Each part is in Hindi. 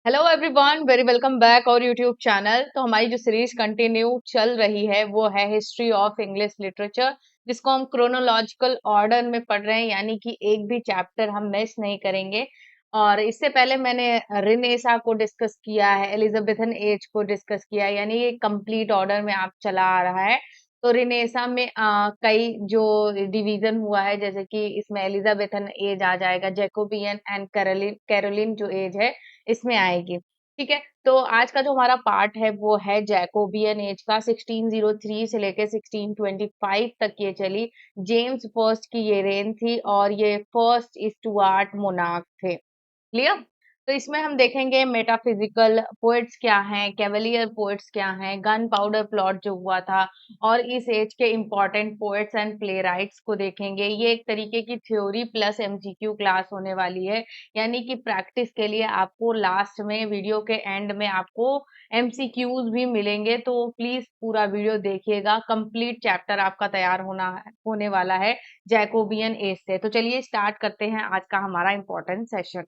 Hello everyone, very welcome back और यूट्यूब चैनल। तो हमारी जो सीरीज कंटिन्यू चल रही है वो है हिस्ट्री ऑफ इंग्लिश लिटरेचर, जिसको हम क्रोनोलॉजिकल ऑर्डर में पढ़ रहे हैं, यानी कि एक भी चैप्टर हम मिस नहीं करेंगे। और इससे पहले मैंने रिनेसा को डिस्कस किया है, एलिजाबेथन एज को डिस्कस किया है, यानी ये कंप्लीट ऑर्डर में आप चला आ रहा है। तो रिनेसा में कई जो डिवीजन हुआ है, जैसे कि इसमें एलिजाबेथन एज आ जाएगा, जैकोबियन एंड कैरोलिन कैरोलिन जो एज है इसमें आएगी। ठीक है, तो आज का जो हमारा पार्ट है वो है जैकोबियन एज का। 1603 से लेके 1625 तक ये चली। जेम्स फर्स्ट की ये रेन थी और ये फर्स्ट स्टुअर्ट मोनार्क थे। क्लियर। तो इसमें हम देखेंगे मेटाफिजिकल पोएट्स क्या हैं, कैवलियर पोएट्स क्या हैं, गन पाउडर प्लॉट जो हुआ था, और इस एज के important poets and play rights को देखेंगे। ये एक तरीके की थ्योरी प्लस एमसीक्यू क्लास होने वाली है, यानी कि प्रैक्टिस के लिए आपको लास्ट में वीडियो के एंड में आपको एमसीक्यूज भी मिलेंगे। तो प्लीज पूरा वीडियो देखिएगा, कंप्लीट चैप्टर आपका तैयार होने वाला है जैकोबियन एज से। तो चलिए स्टार्ट करते हैं आज का हमारा important session.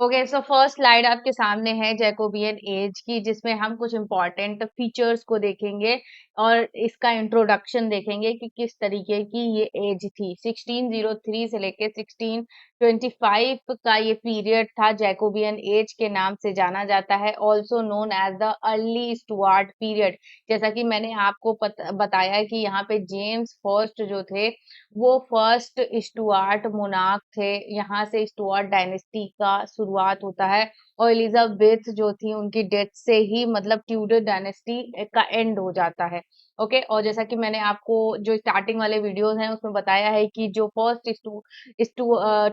Okay, so first slide आपके सामने है जैकोबियन एज की, जिसमें हम कुछ इंपॉर्टेंट फीचर्स को देखेंगे और इसका इंट्रोडक्शन देखेंगे कि किस तरीके की ये एज थी। 1603 से लेके 1625 का ये पीरियड था, जैकोबियन एज के नाम से जाना जाता है, also known as the early Stuart period. जैसा कि मैंने आपको बताया कि यहाँ पे जेम्स फर्स्ट जो थे वो फर्स्ट स्टुअर्ट मोनार्क थे। यहाँ से स्टुअर्ट डायनेस्टी का शुरुआत होता है, और एलिजाबेथ जो थी उनकी डेथ से ही मतलब ट्यूडर डायनेस्टी का एंड हो जाता है। ओके, और जैसा कि मैंने आपको जो स्टार्टिंग वाले वीडियोस हैं उसमें बताया है कि जो फर्स्ट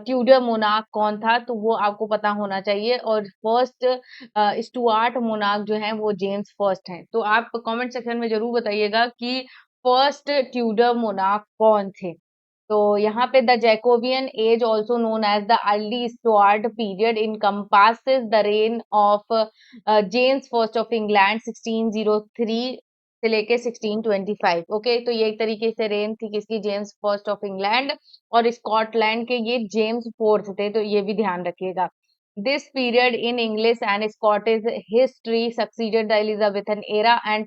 ट्यूडर मोनार्क कौन था, तो वो आपको पता होना चाहिए। और फर्स्ट स्टुअर्ट मोनार्क जो है वो जेम्स फर्स्ट हैं। तो आप कमेंट सेक्शन में जरूर बताइएगा कि फर्स्ट ट्यूडर मोनार्क कौन थे। तो यहाँ पे the Jacobean age also known as the early Stuart period encompasses the reign of James first of England 1603 से लेके 1625। ओके, तो ये एक तरीके से रेन थी किसकी, जेम्स फर्स्ट ऑफ इंग्लैंड, और स्कॉटलैंड के ये जेम्स फोर्थ थे, तो ये भी ध्यान रखिएगा। This period in English and Scottish history succeeded the Elizabethan era and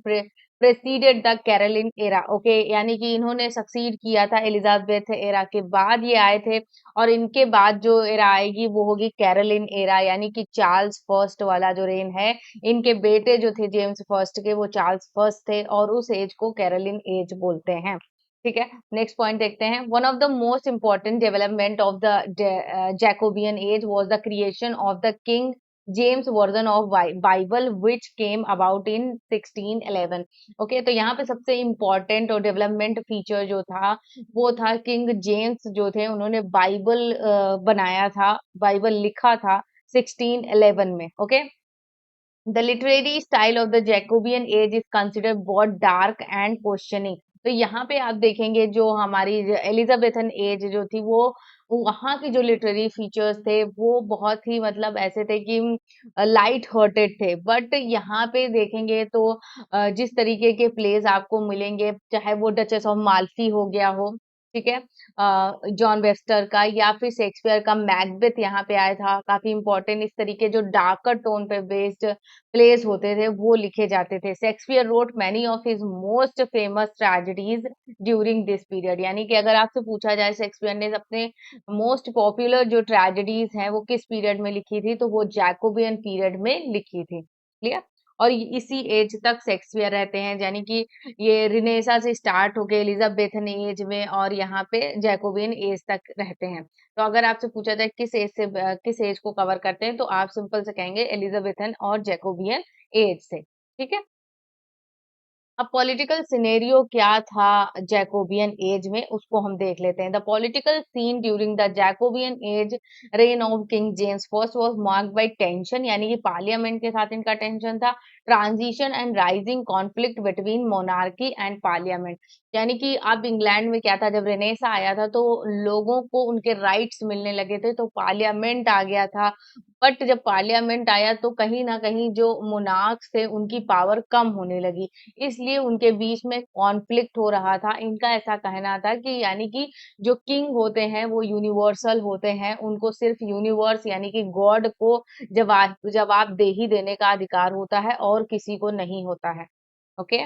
preceded the Caroline era. Okay, यानी कि इन्होंने सक्सीड किया था एलिजाबेथ एरा के बाद ये आए थे, और इनके बाद जो एरा आएगी वो होगी कैरोलिन एरा, यानी कि चार्ल्स फर्स्ट वाला जो रेन है। इनके बेटे जो थे जेम्स फर्स्ट के, वो चार्ल्स फर्स्ट थे, और उस एज को कैरोलिन एज बोलते हैं। ठीक है, नेक्स्ट पॉइंट देखते हैं। One of the most important development of the Jacobean as was the creation of the king James version of Bible which came about in 1611। Okay, तो यहाँ पे सबसे इम्पोर्टेंट और डेवलपमेंट फीचर जो था वो था किंग जेम्स जो थे, उन्होंने बाइबल बनाया था, बाइबल लिखा था 1611 में। Okay, the literary style of the Jacobean as is considered बहुत डार्क एंड क्वेश्चनिंग। तो यहाँ पे आप देखेंगे जो हमारी एलिजाबेथन एज जो थी वो वहाँ की जो लिटरेरी फीचर्स थे वो बहुत ही मतलब ऐसे थे कि लाइट हार्टेड थे। बट यहाँ पे देखेंगे तो जिस तरीके के प्लेस आपको मिलेंगे, चाहे वो डचेस ऑफ माल्फी हो गया हो, ठीक है, जॉन वेस्टर का, या फिर शेक्सपियर का मैकबेथ यहाँ पे आया था, काफी इंपॉर्टेंट। इस तरीके जो डार्कर टोन पे बेस्ड प्लेस होते थे वो लिखे जाते थे। Shakespeare road many of his most famous tragedies during this period, यानी कि अगर आपसे पूछा जाए शेक्सपियर ने अपने मोस्ट पॉपुलर जो ट्रेजेडीज हैं वो किस पीरियड में लिखी थी, तो वो जैकोबियन पीरियड में लिखी थी। क्लियर। और इसी एज तक शेक्सपियर रहते हैं, यानी कि ये रिनेसा से स्टार्ट होके एलिजाबेथन एज में और यहाँ पे जैकोबियन एज तक रहते हैं। तो अगर आपसे पूछा जाए किस एज से किस एज को कवर करते हैं, तो आप सिंपल से कहेंगे एलिजाबेथन और जैकोबियन एज से। ठीक है, अब पॉलिटिकल सिनेरियो क्या था जैकोबियन एज में, उसको हम देख लेते हैं। The political scene during the Jacobean age reign of King James first was marked by tension, यानी कि पार्लियामेंट के साथ इनका टेंशन था, transition and rising conflict between monarchy and parliament. यानी कि अब इंग्लैंड में क्या था, जब रेनेसा आया था तो लोगों को उनके राइट्स मिलने लगे थे, तो पार्लियामेंट आ गया था। बट जब पार्लियामेंट आया तो कहीं न कहीं जो मोनार्क्स थे उनकी पावर कम होने लगी। इसलिए उनके बीच में कॉन्फ्लिक्ट हो रहा था। इनका ऐसा कहना था कि यानी कि जो किंग होते हैं वो यूनिवर्सल होते हैं, उनको सिर्फ यूनिवर्स यानी कि गॉड को जवाबदेही देने का अधिकार होता है और किसी को नहीं होता है। ओके?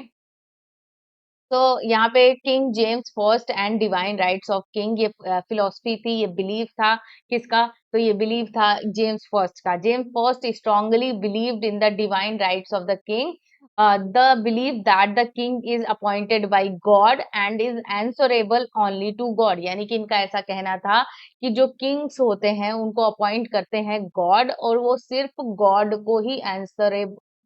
तो यहाँ पे king James first and divine rights of king, ये फिलॉसफी थी, ये बिलीफ था किसका? तो ये बिलीफ था जेम्स फर्स्ट का। James first strongly believed in the divine rights of the king, the believe that the king is appointed by God and is answerable only to God. यानी कि इनका ऐसा कहना था कि जो किंग्स होते हैं उनको अपॉइंट करते हैं गॉड, और वो सिर्फ गॉड को ही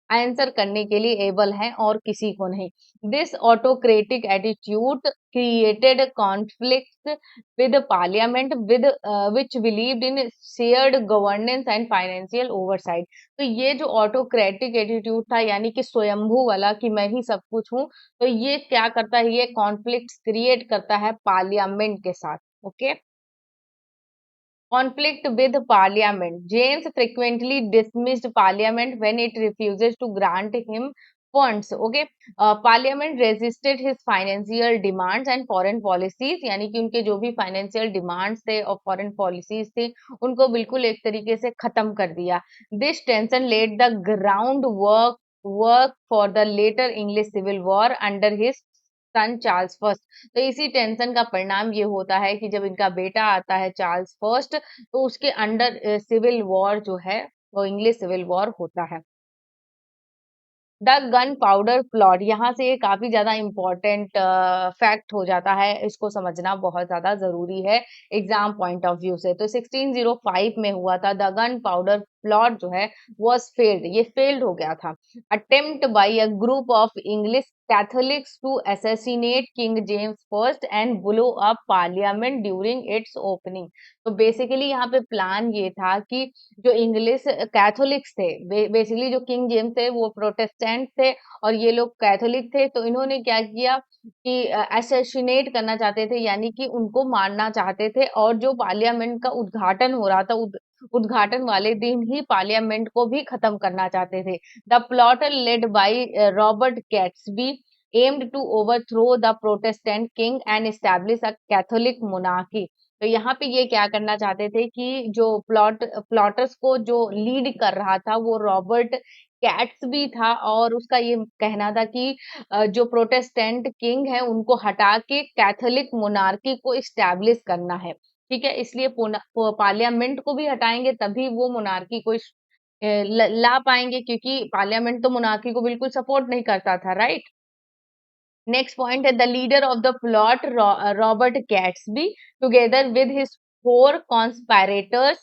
आंसर करने के लिए एबल हैं और किसी को नहीं। This autocratic attitude created conflicts with the parliament, which believed in shared governance and financial oversight. तो ये जो ऑटोक्रेटिक एटीट्यूड था यानी कि स्वयंभू वाला कि मैं ही सब कुछ हूँ, तो ये क्या करता है, ये कॉन्फ्लिक्ट्स क्रिएट करता है पार्लियामेंट के साथ। Okay, conflict with parliament. James frequently dismissed parliament when it refuses to grant him funds. Okay, parliament resisted his financial demands and foreign policies, यानी कि उनके जो भी financial demands थे और foreign policies थी उनको बिल्कुल एक तरीके से खत्म कर दिया। This tension laid the groundwork for the later English Civil War under his sun Charles first. तो इसी टेंशन का परिणाम ये होता है कि जब इनका बेटा आता है चार्ल्स फर्स्ट, तो उसके अंडर सिविल वॉर जो है वो इंग्लिश सिविल वॉर होता है। द गन पाउडर प्लॉट, यहाँ से ये काफी ज्यादा इम्पोर्टेंट फैक्ट हो जाता है, इसको समझना बहुत ज्यादा जरूरी है एग्जाम पॉइंट ऑफ व्यू से। तो 1605 में हुआ था द गन पाउडर प्लॉट जो है was failed, ये फेल्ड हो गया था। Attempt by a group of English Catholics to assassinate king James first and blow up parliament during its opening. तो बेसिकली यहाँ पे प्लान ये था कि जो इंग्लिश कैथोलिक्स थे, बेसिकली जो किंग जेम्स थे वो प्रोटेस्टेंट थे और ये लोग कैथोलिक थे, तो इन्होंने क्या किया कि असैसिनेट करना चाहते थे, यानी कि उनको मारना चाहते थे, और जो पार्लियामेंट का उद्घाटन हो रहा था उद्घाटन वाले दिन ही पार्लियामेंट को भी खत्म करना चाहते थे। The plotter led by Robert Catesby aimed to overthrow the Protestant king and establish a Catholic monarchy। तो यहाँ पे ये क्या करना चाहते थे कि जो प्लॉटर्स को जो लीड कर रहा था वो रॉबर्ट कैट्स भी था, और उसका ये कहना था कि जो प्रोटेस्टेंट किंग है उनको हटा के कैथोलिक मोनार्की को इस्टेब्लिश करना है। ठीक है, इसलिए पार्लियामेंट को भी हटाएंगे तभी वो मोनार्की को ला पाएंगे, क्योंकि पार्लियामेंट तो मोनार्की को बिल्कुल सपोर्ट नहीं करता था, राइट। नेक्स्ट पॉइंट है the leader of the plot Robert Catesby together with his four conspirators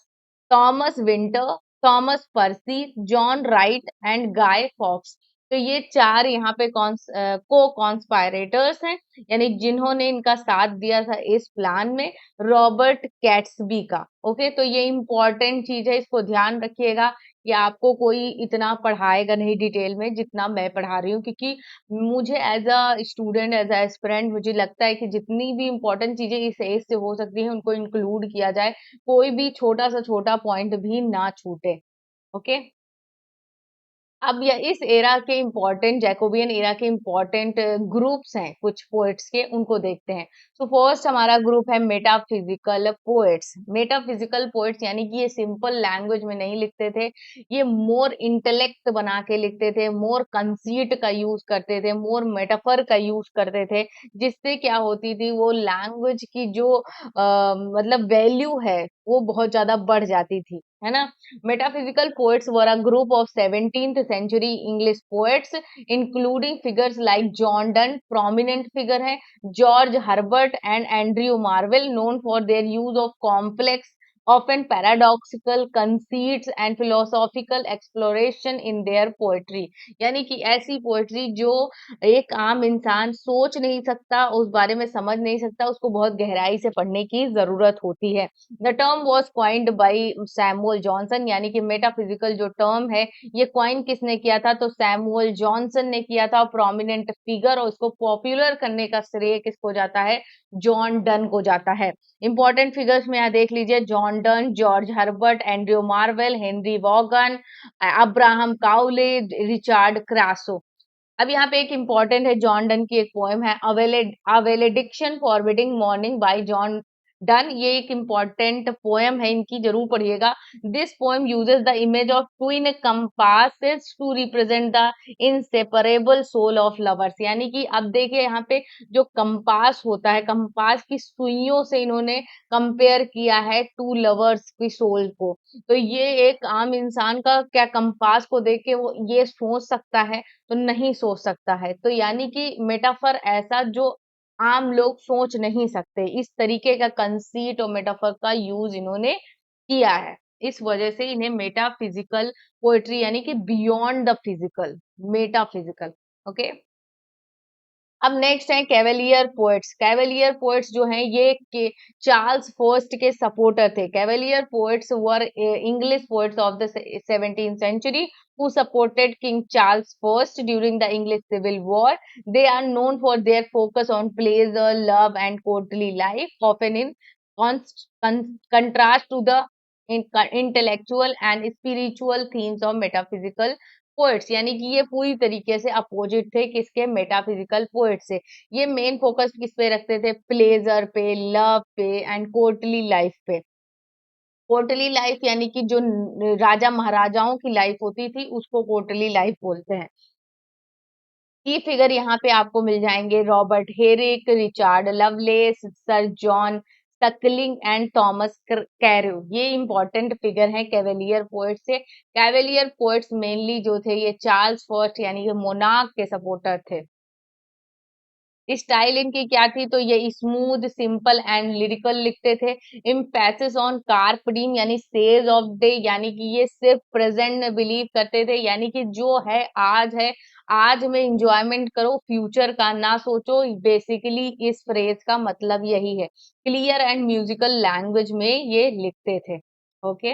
Thomas Winter, Thomas Percy, John Wright and Guy Fawkes. तो ये चार यहाँ पे को कॉन्स्पायरेटर्स हैं, यानी जिन्होंने इनका साथ दिया था इस प्लान में, रॉबर्ट कैट्सबी का। ओके, तो ये इंपॉर्टेंट चीज है, इसको ध्यान रखिएगा कि आपको कोई इतना पढ़ाएगा नहीं डिटेल में जितना मैं पढ़ा रही हूँ, क्योंकि मुझे as a student, as a aspirant, मुझे लगता है कि जितनी भी इम्पोर्टेंट चीजें इस एज से हो सकती हैं उनको इंक्लूड किया जाए, कोई भी छोटा सा छोटा पॉइंट भी ना छूटे। ओके, अब या इस एरा के इम्पोर्टेंट, जैकोबियन एरा के इम्पोर्टेंट ग्रुप्स हैं कुछ पोएट्स के, उनको देखते हैं। तो फर्स्ट हमारा ग्रुप है मेटाफिजिकल पोएट्स। मेटाफिजिकल पोएट्स यानी कि ये सिंपल लैंग्वेज में नहीं लिखते थे, ये मोर इंटेलेक्ट बना के लिखते थे, मोर कंसीट का यूज करते थे, मोर मेटाफर का यूज करते थे, जिससे क्या होती थी वो लैंग्वेज की जो मतलब वैल्यू है वो बहुत ज्यादा बढ़ जाती थी, है ना। Metaphysical poets were a group of 17th century English poets, including figures like John Donne, prominent figure है, George Herbert and Andrew Marvell, known for their use of complex often paradoxical conceits and philosophical exploration in their poetry। यानी कि ऐसी पोएट्री जो एक आम इंसान सोच नहीं सकता, उस बारे में समझ नहीं सकता, उसको बहुत गहराई से पढ़ने की जरूरत होती है। The term was coined by Samuel Johnson, यानी कि मेटाफिजिकल जो टर्म है ये क्वाइन किसने किया था, तो सैमुअल जॉनसन ने किया था, प्रोमिनेंट फिगर, और उसको पॉपुलर करने का श्रेय किसको जाता है, जॉन डन को जाता है। इंपॉर्टेंट फिगर्स में यहाँ देख लीजिए, John Donne, George Herbert, Andrew Marvell, Henry Vaughan, Abraham Cowley, Richard Crashaw. अब यहाँ पे एक इंपॉर्टेंट है, जॉन डन की एक पोएम है, a valediction forbidding mourning by John Donne. ये एक इंपॉर्टेंट पोएम है, इनकी जरूर पढ़िएगा। This poem uses the image of twin compasses to represent the inseparable soul of lovers. यानी कि अब देखिए यहाँ पे जो कंपास होता है, कंपास की सुइयों से इन्होंने कंपेयर किया है टू लवर्स की सोल को। तो ये एक आम इंसान का क्या कंपास को देख के वो ये सोच सकता है, तो नहीं सोच सकता है। तो यानी कि मेटाफर ऐसा जो आम लोग सोच नहीं सकते, इस तरीके का कंसीट और मेटाफर का यूज इन्होंने किया है। इस वजह से इन्हें मेटाफिजिकल पोएट्री यानी कि beyond the physical, metaphysical. Okay, अब नेक्स्ट है कैवेलियर पोएट्स। कैवेलियर पोएट्स जो हैं ये चार्ल्स फर्स्ट के सपोर्टर थे। Cavalier poets were English poets of the 17th century who supported King Charles I during the English Civil War. They are known for their focus on pleasure, love, and courtly life, often in contrast to the intellectual and spiritual themes of metaphysical poets. यानी कि ये पूरी तरीके से अपोजिट थे किसके, मेटाफिजिकल पोएट से। ये मेन फोकस किस पे रखते थे, प्लेजर पे, लव पे, एंड कोर्टली लाइफ पे। कोर्टली लाइफ यानी कि जो राजा महाराजाओं की लाइफ होती थी उसको कोर्टली लाइफ बोलते हैं। की फिगर यहाँ पे आपको मिल जाएंगे, Robert Herrick, Richard Lovelace, sir John Suckling and Thomas Carew. ये इंपॉर्टेंट फिगर हैं कैवेलियर पोएट से। कैवेलियर पोएट्स मेनली जो थे ये चार्ल्स फर्स्ट यानी कि मोनार्क के सपोर्टर थे। स्टाइल इनकी क्या थी, तो ये स्मूथ, सिंपल एंड लिरिकल लिखते थे। इम्पैसिस ऑन कार्प डीम यानी सेज ऑफ डे, यानी कि ये सिर्फ प्रेजेंट में बिलीव करते थे, यानी कि जो है, आज में इंजॉयमेंट करो, फ्यूचर का ना सोचो। बेसिकली इस फ्रेज का मतलब यही है। क्लियर एंड म्यूजिकल लैंग्वेज में ये लिखते थे। ओके,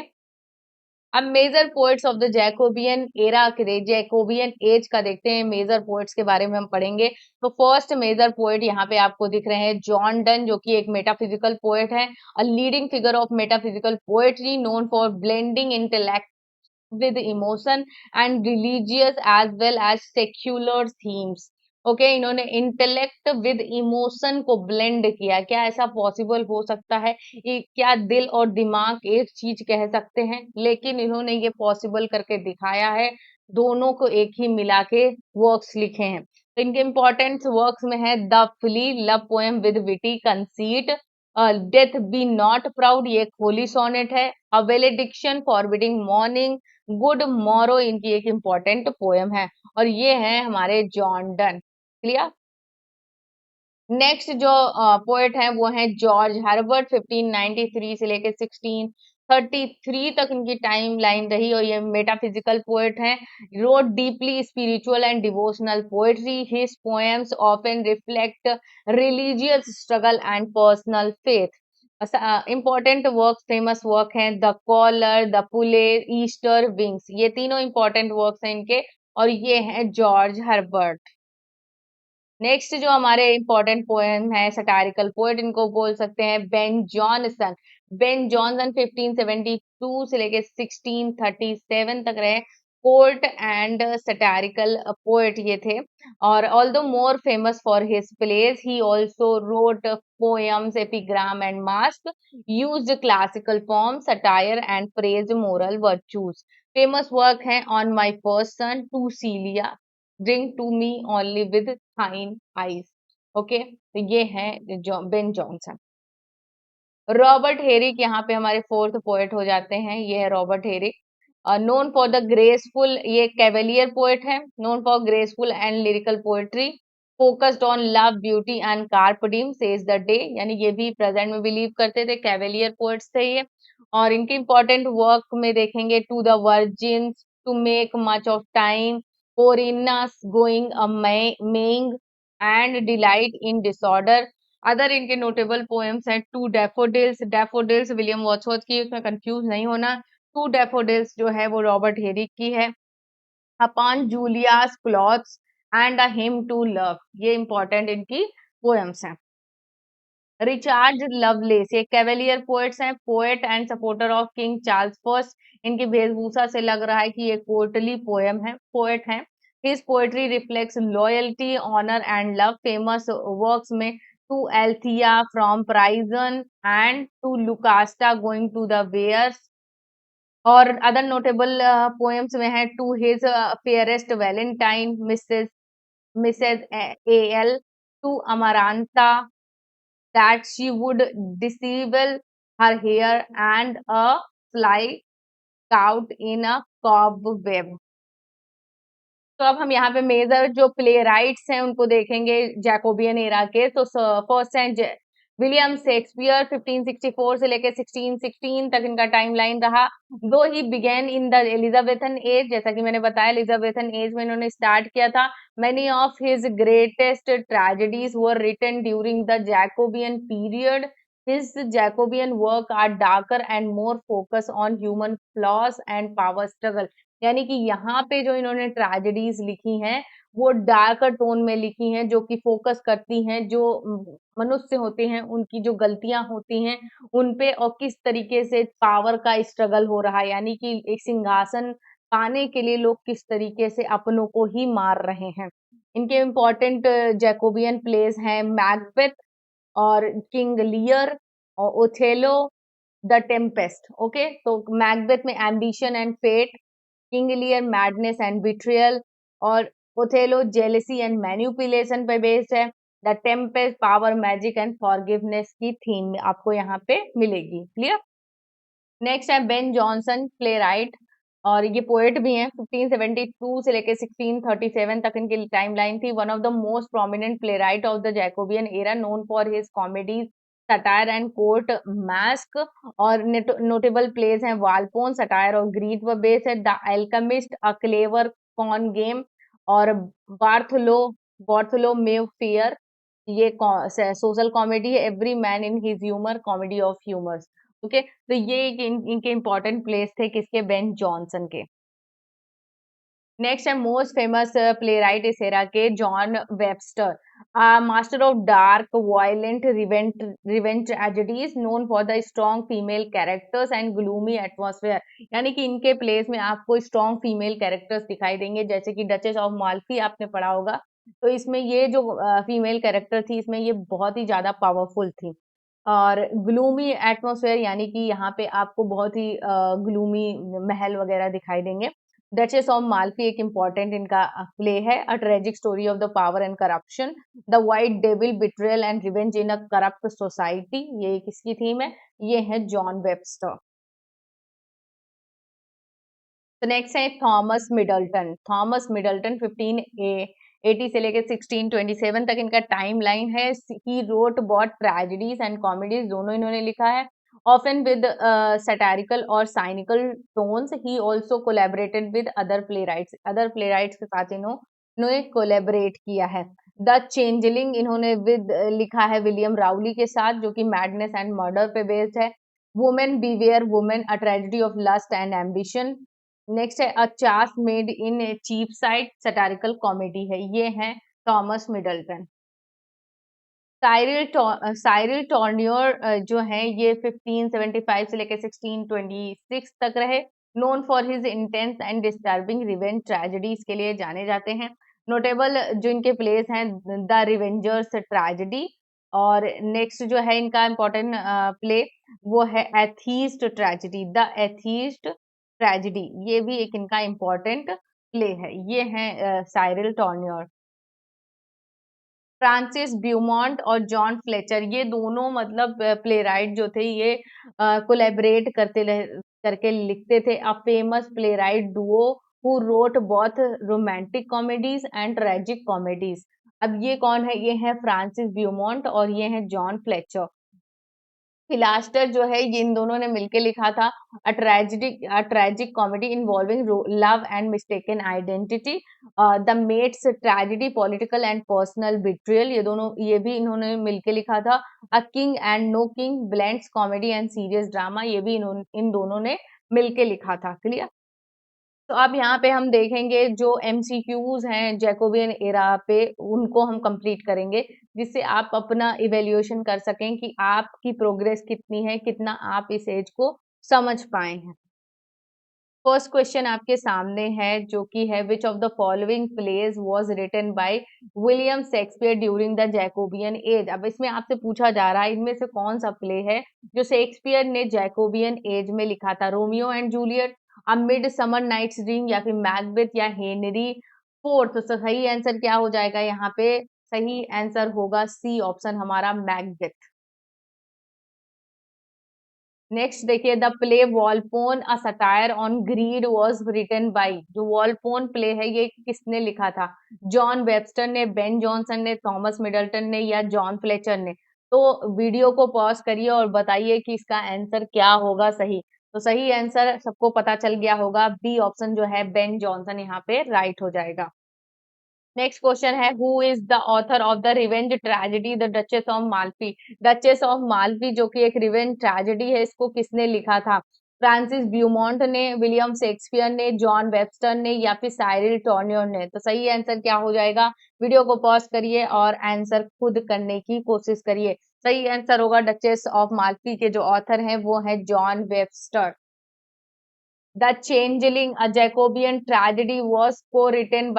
अब major poets of the Jacobean era, Jacobean age का देखते हैं, मेजर पोएट्स के बारे में हम पढ़ेंगे। तो फर्स्ट मेजर पोएट यहाँ पे आपको दिख रहे हैं जॉन डन, जो कि एक मेटाफिजिकल पोएट है, a leading figure of metaphysical poetry, known for blending intellect with emotion and religious as well as secular themes। Okay, इन्होंने इंटेलेक्ट विद इमोशन को ब्लेंड किया। क्या ऐसा पॉसिबल हो सकता है, क्या दिल और दिमाग एक चीज कह सकते हैं, लेकिन इन्होंने ये पॉसिबल करके दिखाया है, दोनों को एक ही मिला के वर्क्स लिखे हैं। तो इनके इंपॉर्टेंट वर्क्स में है the flea, love poem with witty conceit, death B not proud, ये एक होली सोनेट है, a valediction forbidding morning, good Morrow इनकी एक इम्पॉर्टेंट पोएम है, और ये है हमारे जॉन डन। क्लियर। नेक्स्ट जो पोएट है वो है जॉर्ज हर्बर्ट, 1593 से लेके 1633 तक इनकी टाइम लाइन रही, और ये मेटाफिजिकल पोएट हैं। Wrote deeply spiritual and devotional poetry, his poems often reflect religious struggle and personal faith. Important work, famous work हैं the collar, the pulley, Easter wings, ये तीनों इंपॉर्टेंट वर्क्स हैं इनके, और ये हैं जॉर्ज हर्बर्ट। नेक्स्ट जो हमारे इंपॉर्टेंट पोएम है सटारिकल पोएट, इनको बोल सकते हैं बेन जॉनसन। बेन जॉनसन 1572 से लेके 1637 तक रहे, कोर्ट एंड सटारिकल पोएट ये थे। और although more famous for his plays, he also wrote poems, epigram and masque, used classical form, satire and praise moral virtues. Famous work है on my person, to Celia, bring to me only with thine eyes। Okay, तो ये है बेन जॉनसन। रॉबर्ट हेरिक यहाँ पे हमारे फोर्थ पोएट हो जाते हैं, ये है Robert Herrick. Known for the graceful, ये कैवेलियर पोएट है, known for graceful and lyrical poetry, focused on love, beauty and carpe diem, seize the day, यानी ये भी प्रेजेंट में बिलीव करते थे, कैवेलियर पोएट्स थे ये। और इनके इम्पोर्टेंट वर्क में देखेंगे to the virgins, to make much of time, Corinna's going a maying and delight in disorder. Other इनके नोटेबल पोएम्स हैं to daffodils, daffodils William Wordsworth की, उसमें कंफ्यूज नहीं होना। टू डैफोडिल्स जो है वो रॉबर्ट हेरिक की है। Upon Julia's clothes and a hymn to love, ये इंपॉर्टेंट इनकी पोएम्स हैं। रिचार्ड लवलेस ये कैवेलियर पोएट्स हैं, poet and supporter of King Charles first. इनकी वेशभूषा से लग रहा है कि ये कोर्टली पोएट हैं। His poetry reflects loyalty, honour and love. Famous works में to Althea from prison and to Lucasta going to the wars. और अदर नोटेबल पोएम्स में है to his fairest valentine Mrs L, to Amarantha that she would dishevel her hair and a fly caught in a cobweb। तो अब हम यहाँ पे मेजर जो प्ले राइट्स हैं उनको देखेंगे जैकोबियन एरा के। तो फर्स्ट हैं विलियम शेक्सपियर, 1564 से लेके 1616 तक इनका टाइमलाइन रहा। दो ही began in the Elizabethan age, जैसा कि मैंने बताया एलिजाबेथन एज में इन्होंने स्टार्ट किया था। Many of his greatest tragedies were written during the Jacobean period. His Jacobean work are darker and more focus on human flaws and power struggle. यानी कि यहाँ पे जो इन्होंने ट्रेजेडीज लिखी हैं वो डार्कर टोन में लिखी हैं, जो कि फोकस करती हैं जो मनुष्य होते हैं उनकी जो गलतियां होती हैं उन पे, और किस तरीके से पावर का स्ट्रगल हो रहा है, यानी कि एक सिंहासन पाने के लिए लोग किस तरीके से अपनों को ही मार रहे हैं। इनके इम्पोर्टेंट जैकोबियन प्लेस हैं मैकबेथ और किंग लियर और ओथेलो, द टेम्पेस्ट। ओके, तो मैकबेथ में ambition and fate, King Lear madness and betrayal, और ओथेलो जेलेसी एंड मैनिपुलेशन पे बेस्ड है। The Tempest power, magic and forgiveness की थीम आपको यहाँ पे मिलेगी। क्लियर। नेक्स्ट है बेन जॉनसन, प्ले राइट, और ये पोएट भी हैं। 1572 से लेके 1637 तक इनकी टाइमलाइन थी। One of the most prominent playwright of the Jacobean era, known for his comedies satire and court masque. और नोटेबल प्लेस हैं वालपोन, सटायर और ग्रीड व बेस है। The Alchemist, a clever con game, और बार्थोलो बार्थोलोमेव फेयर, ये सोशल कॉमेडी है। Every man in his humour, comedy of humours. Okay, तो ये इनके इंपॉर्टेंट प्लेस थे किसके, बेन जॉनसन के। नेक्स्ट है मोस्ट फेमस प्ले राइट इस एरा के, John Webster, master of dark violent revenge tragedies, known for the strong female characters and gloomy atmosphere. यानी कि इनके प्लेस में आपको स्ट्रॉन्ग फीमेल कैरेक्टर्स दिखाई देंगे, जैसे कि डचेस ऑफ माल्फी आपने पढ़ा होगा। तो इसमें ये जो फीमेल कैरेक्टर थी इसमें ये बहुत ही ज्यादा पावरफुल थी। और ग्लूमी एटमॉस्फेयर यानी कि यहाँ पे आपको बहुत ही ग्लूमी महल वगैरह दिखाई देंगे। डचेस ऑफ माल्फी एक इम्पॉर्टेंट इनका प्ले है, a tragic story of the power and corruption. The White Devil, betrayal and revenge in a corrupt society, ये किसकी थीम है, ये है जॉन वेबस्टर। तो नेक्स्ट है थॉमस मिडल्टन, थॉमस मिडल्टन 1580 से लेकर 1627 तक इनका टाइम लाइन है। He wrote both tragedies and comedies, दोनों इन्होंने लिखा है। ऑफन विद सैटारिकल और cynical tones. He also collaborated with other play rights के साथ इन्होंने कोलैबोरेट किया है। द चेंजलिंग इन्होंने लिखा है विलियम राउली के साथ, जो कि मैडनेस एंड मर्डर पे बेस्ड है। Women beware women, a tragedy of lust and ambition. Next है a chaste maid in Cheapside, satirical comedy है, ये है थॉमस मिडल्टन। साइरिल टॉर्नियर जो है ये 1575 से लेकर 1626 तक रहे। Known for his intense and disturbing revenge tragedies के लिए जाने जाते हैं। नोटेबल जो इनके प्लेस हैं, द रिवेंजर्स ट्रेजेडी, और नेक्स्ट जो है इनका इम्पोर्टेंट प्ले वो है atheist tragedy, the atheist tragedy, ये भी एक इनका इम्पोर्टेंट प्ले है। ये है साइरिल टॉर्नियर। फ्रांसिस ब्यूमॉन्ट और जॉन फ्लेचर, ये दोनों मतलब प्लेराइट जो थे ये कोलैबोरेट करके लिखते थे। A famous playwright Duo who wrote both romantic comedies and tragic comedies. अब ये कौन है, ये है फ्रांसिस ब्यूमॉन्ट और ये है जॉन फ्लेचर। फिलास्टर जो है ये इन दोनों ने मिलके लिखा था। A tragic comedy involving love and mistaken identity, the maid's tragedy political and personal betrayal, ये भी इन्होंने मिलके लिखा था। A king and no king blends comedy and serious drama, ये भी इन दोनों ने मिलके लिखा था। क्लियर। तो अब यहाँ पे हम देखेंगे जो एमसीक्यूज हैं जैकोबियन एरा पे, उनको हम कंप्लीट करेंगे, जिससे आप अपना इवेल्युएशन कर सकें कि आपकी प्रोग्रेस कितनी है, कितना आप इस एज को समझ पाए हैं। फर्स्ट क्वेश्चन आपके सामने है जो कि है which of the following plays was written by William Shakespeare during the Jacobean age. अब इसमें आपसे पूछा जा रहा है इनमें से कौन सा प्ले है जो शेक्सपियर ने जैकोबियन एज में लिखा था। Romeo and Juliet, a midsummer night's dream, या फिर मैकबेथ, या हेनरी फोर्थ। तो सही आंसर क्या हो जाएगा यहाँ पे? सही आंसर होगा सी ऑप्शन हमारा, मैकबेथ। नेक्स्ट देखिए, the play Volpone a satire on greed was written by. जो वॉलपोन प्ले है ये किसने लिखा था? जॉन वेबस्टर ने, बेन जॉनसन ने, थॉमस मिडल्टन ने, या जॉन फ्लेचर ने? तो वीडियो को पॉज करिए और बताइए कि इसका आंसर क्या होगा सही। तो सही आंसर सबको पता चल गया होगा, बी ऑप्शन जो है बेन जॉनसन यहाँ पे राइट हो जाएगा। नेक्स्ट क्वेश्चन है who is the author of the revenge tragedy the Duchess of Malfi. Duchess of Malfi जो कि एक रिवेंज ट्रेजेडी है, इसको किसने लिखा था? फ्रांसिस ब्यूमोंट ने, विलियम शेक्सपियर ने, जॉन वेबस्टर ने, या फिर साइरिल टॉर्नियर ने? तो सही आंसर क्या हो जाएगा? वीडियो को पॉज करिए और आंसर खुद करने की कोशिश करिए। सही आंसर होगा डचेस ऑफ माल्फी के जो ऑथर हैं वो है John Webster. The Changeling, a Jacobean tragedy, was written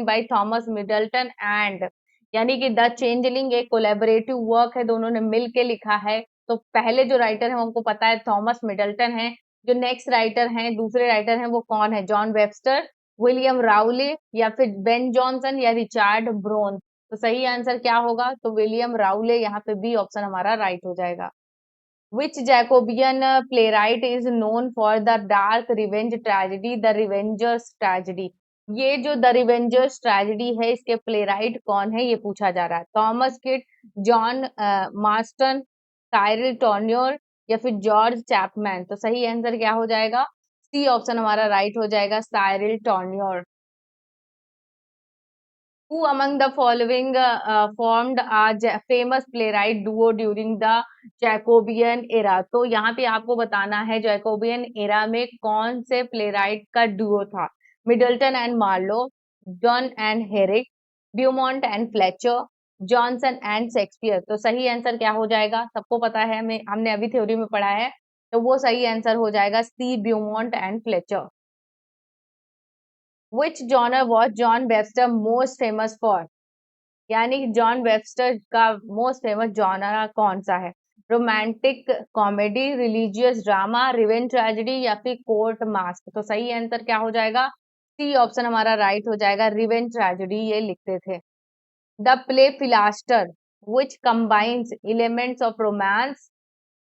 by Thomas Middleton and, यानी कि द चेंजलिंग एक कोलैबोरेटिव वर्क है, दोनों ने मिल के लिखा है। तो पहले जो राइटर है उनको पता है, थॉमस मिडल्टन है। जो नेक्स्ट राइटर हैं, दूसरे राइटर हैं, वो कौन है? जॉन वेबस्टर, विलियम राउले, या फिर बेन जॉनसन, या रिचार्ड ब्रोन? तो सही आंसर क्या होगा? तो विलियम राउले, यहाँ पे बी ऑप्शन हमारा राइट हो जाएगा। Which Jacobean playwright is known for the dark revenge tragedy, The Revenger's Tragedy? ये जो द रिवेंजर्स ट्रेजेडी है इसके प्लेराइट कौन है ये पूछा जा रहा है। Thomas Kyd, John Marston, Cyril Tourneur, या फिर जॉर्ज चैपमैन? तो सही आंसर क्या हो जाएगा? सी ऑप्शन हमारा राइट हो जाएगा, Cyril टॉर्नियर। Who among the following formed a famous playwright duo during the Jacobean era? तो यहाँ पे आपको बताना है जैकोबियन एरा में कौन से प्लेराइट का डुओ था। Middleton and Marlowe, John and Herrick, Beaumont and Fletcher, Jonson and Shakespeare? तो सही आंसर क्या हो जाएगा? सबको पता है, हमें हमने अभी थ्योरी में पढ़ा है, तो वो सही आंसर हो जाएगा C, Beaumont and Fletcher. Which genre was John Webster most famous for? यानी कि जॉन वेबस्टर का मोस्ट फेमस जॉनरा कौन सा है? Romantic comedy, religious drama, revenge tragedy, या फिर कोर्ट मास्क? तो सही आंसर क्या हो जाएगा? सी ऑप्शन हमारा राइट हो जाएगा, रिवेंज ट्रेजेडी ये लिखते थे। The play Philaster which combines elements of romance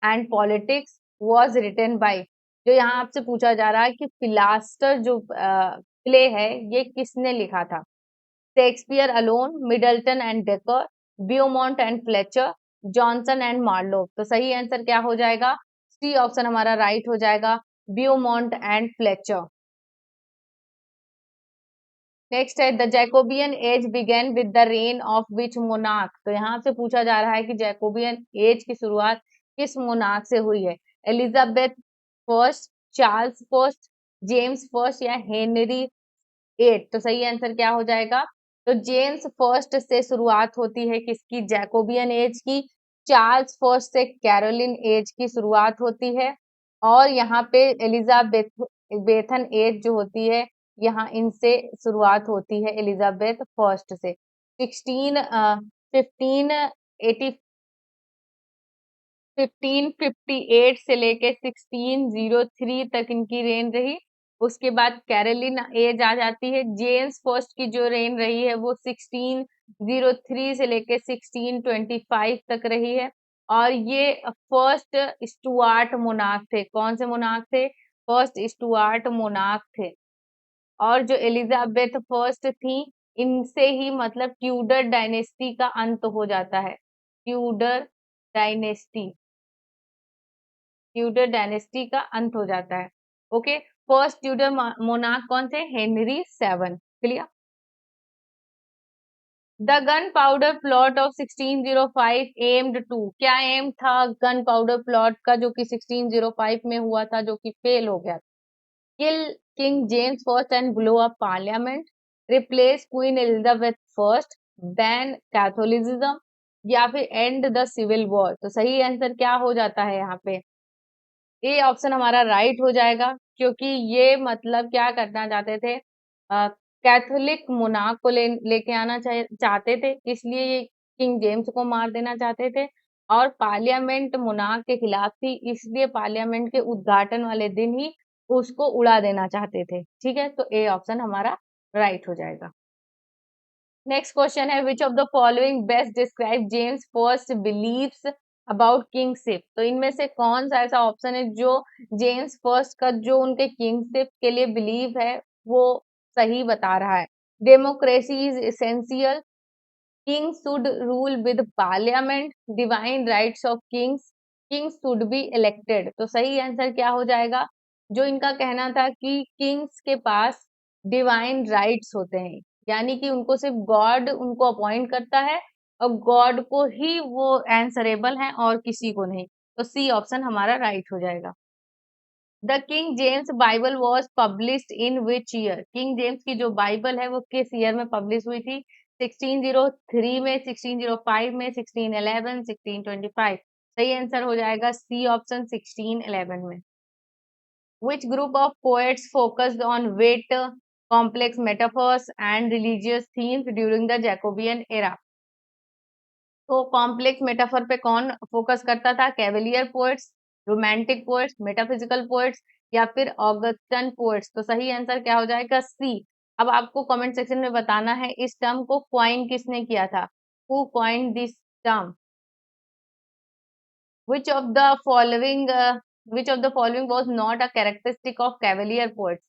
and politics was written by। जो यहाँ आपसे पूछा जा रहा है कि फिलास्टर जो प्ले है ये किसने लिखा था? Shakespeare alone, Middleton and Dekker, Beaumont and Fletcher, Jonson and Marlowe? तो सही आंसर क्या हो जाएगा? सी ऑप्शन हमारा राइट हो जाएगा, ब्यूमोंट एंड फ्लेचर। नेक्स्ट है the Jacobean age began with the reign of which monarch. तो यहाँ से पूछा जा रहा है कि जैकोबियन एज की शुरुआत किस मोनार्क से हुई है? Elizabeth first, Charles first, James first, या हेनरी एट? तो सही आंसर क्या हो जाएगा? तो जेम्स फर्स्ट से शुरुआत होती है किसकी? जैकोबियन एज की। चार्ल्स फर्स्ट से कैरोलिन एज की शुरुआत होती है। और यहाँ पे एलिजाबेथ बेथन एज जो होती है, यहाँ इनसे शुरुआत होती है एलिजाबेथ फर्स्ट से। 1580 1558 से लेके 1603 तक इनकी रेन रही। उसके बाद कैरोलिन एज आ जाती है। जेम्स फर्स्ट की जो रेन रही है वो 1603 से लेके 1625 तक रही है। और ये फर्स्ट स्टुअर्ट मोनार्क थे। कौन से मोनार्क थे? फर्स्ट स्टुअर्ट मोनार्क थे। और जो एलिजाबेथ फर्स्ट थी, इनसे ही मतलब ट्यूडर डायनेस्टी का अंत हो जाता है। ट्यूडर डायनेस्टी, ट्यूडर डायनेस्टी का अंत हो जाता है। ओके, फर्स्ट ट्यूडर मोनार्क कौन थे? Henry 7। Clear. The gunpowder plot of 1605 aimed to, क्या एम था गन पाउडर प्लॉट का जो कि 1605 में हुआ था, जो कि फेल हो गया? Kill King James first and blow up parliament, replace Queen Elizabeth first, ban Catholicism, या फिर एंड द सिविल वॉर। तो सही आंसर क्या हो जाता है यहाँ पे? ए ऑप्शन हमारा राइट हो जाएगा, क्योंकि ये मतलब क्या करना चाहते थे, कैथोलिक मोनार्क को लेके आना चाहते थे, इसलिए ये किंग जेम्स को मार देना चाहते थे। और पार्लियामेंट मोनार्क के खिलाफ थी, इसलिए पार्लियामेंट के उद्घाटन वाले दिन ही उसको उड़ा देना चाहते थे। ठीक है, तो ए ऑप्शन हमारा राइट हो जाएगा। नेक्स्ट क्वेश्चन है, which of the following best describe James first believes about kingship. तो इनमें से कौन सा ऐसा ऑप्शन है जो जेम्स फर्स्ट का जो उनके किंगशिप के लिए बिलीव है वो सही बता रहा है? Democracy is essential, king should rule with parliament, divine rights of Kings, Kings should be elected. तो सही आंसर क्या हो जाएगा? जो इनका कहना था कि किंग्स के पास डिवाइन राइट्स होते हैं, यानी कि उनको सिर्फ गॉड उनको अपॉइंट करता है और गॉड को ही वो आंसरेबल है और किसी को नहीं। तो सी ऑप्शन हमारा राइट हो जाएगा। The king James Bible was published in which year. King James की जो बाइबल है वो किस ईयर में पब्लिश हुई थी? 1603 में, 1605 में, 1611, 1625। सही आंसर हो जाएगा सी ऑप्शन 1611 में। Which group of poets focused on wit, complex metaphors, and religious themes during the Jacobean era? तो कॉम्प्लेक्स मेटाफर पे कौन फोकस करता था? Cavalier poets, romantic poets, metaphysical poets, या फिर ऑगस्टन पोएट्स। तो सही आंसर क्या हो जाएगा? सी। अब आपको कमेंट सेक्शन में बताना है इस टर्म को क्वाइन किसने किया था? Who coined this term? Which of the following which of the following was not a characteristic of cavalier poets?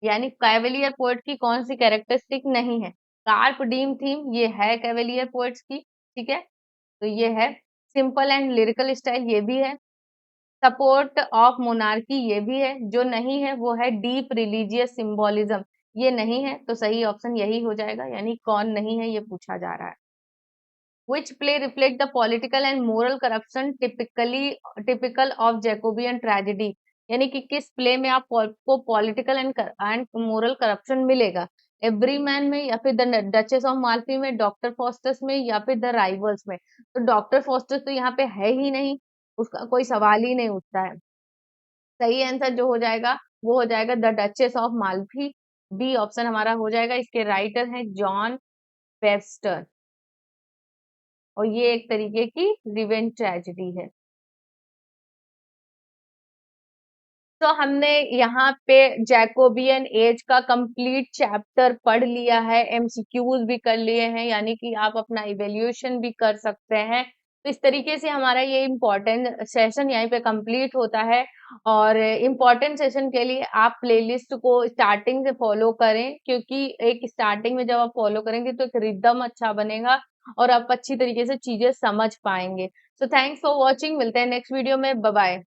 यानी कैवेलियर पोएट की कौन सी कैरेक्टरिस्टिक नहीं है? कार्प डीम थीम ये है कैवेलियर पोएट्स की, ठीक है, तो ये है। सिंपल एंड लिरिकल स्टाइल ये भी है। सपोर्ट ऑफ मोनार्की ये भी है। जो नहीं है वो है डीप रिलीजियस सिंबोलिज्म, ये नहीं है। तो सही ऑप्शन यही हो जाएगा, यानी कौन नहीं है ये पूछा जा रहा है। Which play reflect the political and moral corruption typical of Jacobean tragedy? यानी कि किस प्ले में आपको पॉलिटिकल एंड मोरल करप्शन मिलेगा? एवरीमैन में, या फिर द डचेस ऑफ माल्फी में, डॉक्टर फॉस्टर्स में, या फिर द राइवल्स में? तो डॉक्टर फॉस्टर्स तो यहाँ पे है ही नहीं, उसका कोई सवाल ही नहीं उठता है। सही आंसर जो हो जाएगा वो हो जाएगा the Duchess of Malfi. B option हमारा हो जाएगा। इसके राइटर हैं जॉन वेबस्टर, और ये एक तरीके की रिवेंज ट्रेजेडी है। तो हमने यहाँ पे जैकोबियन एज का कंप्लीट चैप्टर पढ़ लिया है, एमसीक्यूज भी कर लिए हैं, यानी कि आप अपना इवेल्युएशन भी कर सकते हैं। तो इस तरीके से हमारा ये इम्पोर्टेंट सेशन यहीं पे कंप्लीट होता है। और इम्पोर्टेंट सेशन के लिए आप प्लेलिस्ट को स्टार्टिंग से फॉलो करें, क्योंकि एक स्टार्टिंग में जब आप फॉलो करेंगे तो एक रिदम अच्छा बनेगा और आप अच्छी तरीके से चीजें समझ पाएंगे। सो थैंक्स फॉर वॉचिंग, मिलते हैं नेक्स्ट वीडियो में, बाय बाय।